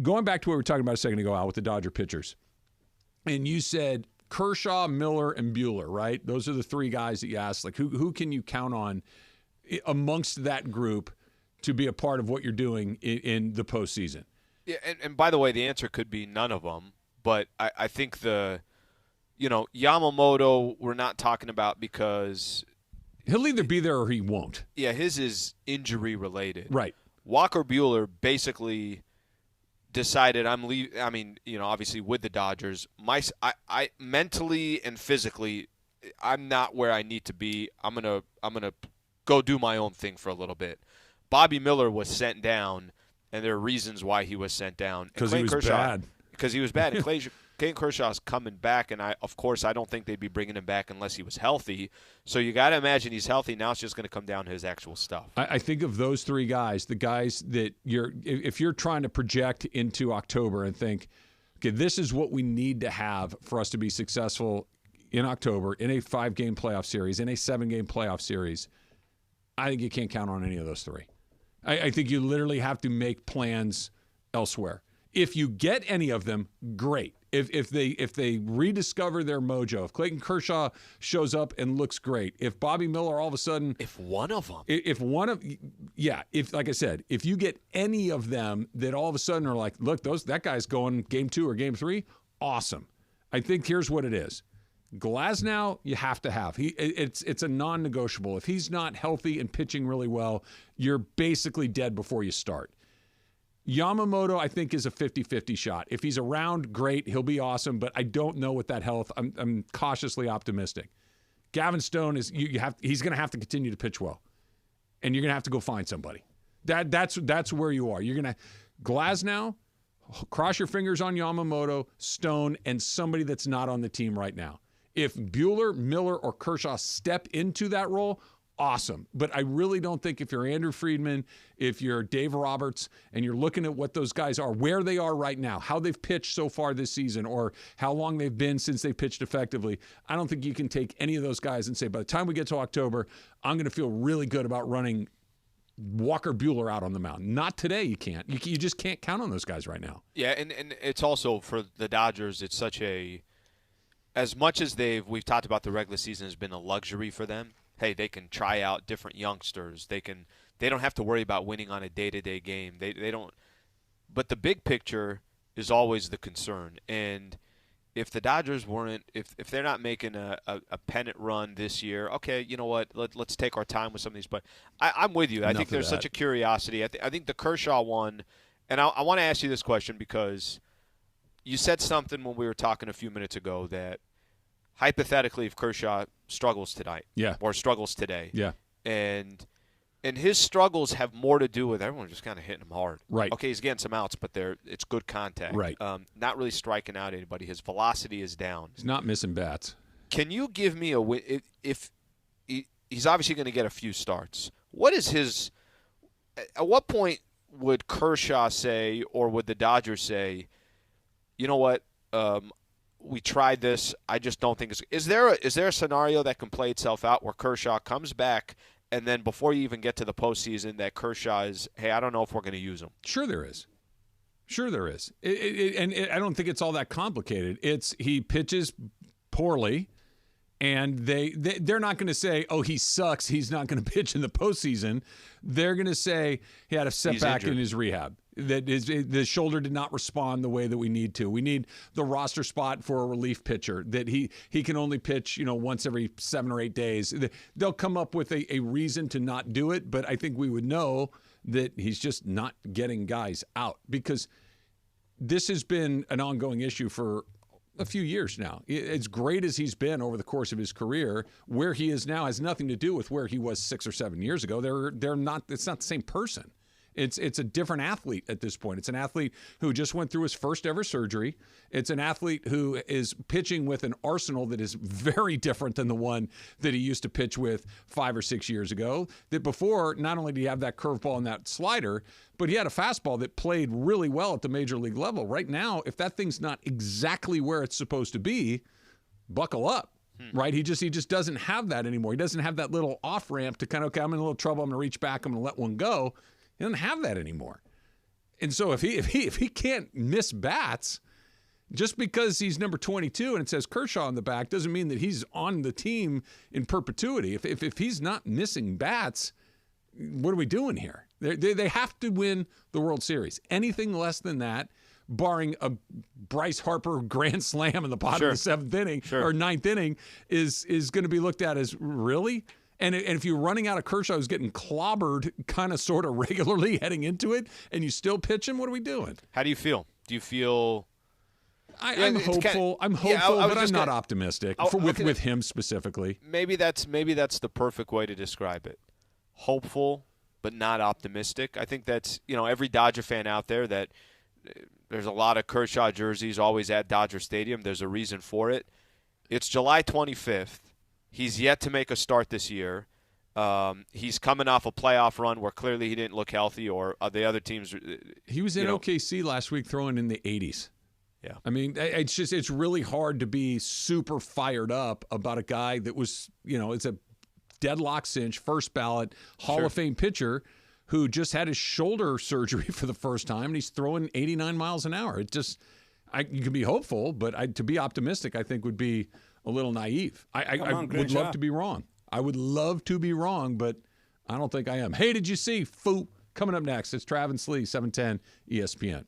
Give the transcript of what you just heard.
going back to what we were talking about a second ago, Al, with the Dodger pitchers, and you said Kershaw, Miller, and Buehler, right? Those are the three guys that you asked. Like, who can you count on amongst that group to be a part of what you're doing in the postseason? Yeah, and by the way, the answer could be none of them. But I think Yamamoto we're not talking about because he'll either be there or he won't. Yeah, his is injury related. Right. Walker Buehler basically decided I'm leaving. I mean, obviously with the Dodgers, I mentally and physically, I'm not where I need to be. I'm gonna go do my own thing for a little bit. Bobby Miller was sent down, and there are reasons why he was sent down. Because he was bad. Because he was bad. And Clayton Kershaw's coming back, and I don't think they'd be bringing him back unless he was healthy. So you got to imagine he's healthy. Now it's just going to come down to his actual stuff. I think of those three guys, the guys that if you're trying to project into October and think, okay, this is what we need to have for us to be successful in October in a 5-game playoff series, in a 7-game playoff series, I think you can't count on any of those three. I think you literally have to make plans elsewhere. If you get any of them, great. If they rediscover their mojo, if Clayton Kershaw shows up and looks great, if Bobby Miller all of a sudden, if like I said, if you get any of them that all of a sudden are like, look, that guy's going game 2 or game 3, awesome. I think here's what it is. Glasnow, you have to have. It's a non-negotiable. If he's not healthy and pitching really well, you're basically dead before you start. Yamamoto, I think, is a 50-50 shot. If he's around, great. He'll be awesome, but I don't know with that health. I'm cautiously optimistic. Gavin Stone he's going to have to continue to pitch well, and you're going to have to go find somebody. That's where you are. You're going to Glasnow, cross your fingers on Yamamoto, Stone, and somebody that's not on the team right now. If Buehler, Miller, or Kershaw step into that role, awesome. But I really don't think if you're Andrew Friedman, if you're Dave Roberts, and you're looking at what those guys are, where they are right now, how they've pitched so far this season, or how long they've been since they pitched effectively, I don't think you can take any of those guys and say, by the time we get to October, I'm going to feel really good about running Walker Buehler out on the mound. Not today, you can't. You just can't count on those guys right now. Yeah, and it's also, for the Dodgers, it's such a – as much as we've talked about the regular season has been a luxury for them, hey, they can try out different youngsters. They don't have to worry about winning on a day-to-day game. They don't. But the big picture is always the concern. And if the Dodgers weren't, if they're not making a pennant run this year, okay, you know what? Let's take our time with some of these. But I'm with you. I think there's such a curiosity. I think the Kershaw one, and I want to ask you this question because you said something when we were talking a few minutes ago that hypothetically, if Kershaw struggles tonight, or struggles today, and his struggles have more to do with everyone just kind of hitting him hard. Right. Okay, he's getting some outs, but it's good contact. Right. Not really striking out anybody. His velocity is down. He's not missing bats. Can you give me if he's obviously going to get a few starts? What is his? At what point would Kershaw say, or would the Dodgers say, you know what? We tried this. I just don't think it's. Is there a scenario that can play itself out where Kershaw comes back, and then before you even get to the postseason, that Kershaw is, hey, I don't know if we're going to use him? Sure, there is. And I don't think it's all that complicated. He pitches poorly, and they're not going to say, oh, he sucks, he's not going to pitch in the postseason. They're going to say he had a setback in his rehab. That the shoulder did not respond the way that we need to. We need the roster spot for a relief pitcher, that he can only pitch, once every 7 or 8 days. They'll come up with a reason to not do it, but I think we would know that he's just not getting guys out, because this has been an ongoing issue for a few years now. As great as he's been over the course of his career, where he is now has nothing to do with where he was 6 or 7 years ago. They're not. It's not the same person. It's a different athlete at this point. It's an athlete who just went through his first ever surgery. It's an athlete who is pitching with an arsenal that is very different than the one that he used to pitch with 5 or 6 years ago. That before, not only did he have that curveball and that slider, but he had a fastball that played really well at the major league level. Right now, if that thing's not exactly where it's supposed to be, buckle up. Right? He just doesn't have that anymore. He doesn't have that little off ramp to kind of, okay, I'm in a little trouble, I'm going to reach back, I'm going to let one go. He doesn't have that anymore. And so if he can't miss bats, just because he's number 22 and it says Kershaw on the back doesn't mean that he's on the team in perpetuity. If he's not missing bats, what are we doing here? They have to win the World Series. Anything less than that, barring a Bryce Harper grand slam in the bottom of the seventh inning or ninth inning, is going to be looked at as really. And if you're running out of Kershaw who's getting clobbered kind of sort of regularly heading into it, and you still pitch him, what are we doing? How do you feel? Do you feel? I'm hopeful. I'm hopeful, but I'm not optimistic with him specifically. Maybe that's the perfect way to describe it. Hopeful, but not optimistic. I think that's, every Dodger fan out there that there's a lot of Kershaw jerseys always at Dodger Stadium. There's a reason for it. It's July 25th. He's yet to make a start this year. He's coming off a playoff run where clearly he didn't look healthy, or the other teams. He was in OKC last week throwing in the 80s. Yeah. I mean, it's really hard to be super fired up about a guy that was, it's a deadlock cinch, first ballot Hall of Fame pitcher who just had his shoulder surgery for the first time, and he's throwing 89 miles an hour. It just, you can be hopeful, but to be optimistic, I think would be a little naive. I would love to be wrong. I would love to be wrong, but I don't think I am. Hey, did you see? Coming up next, it's Travis Lee, 710 ESPN.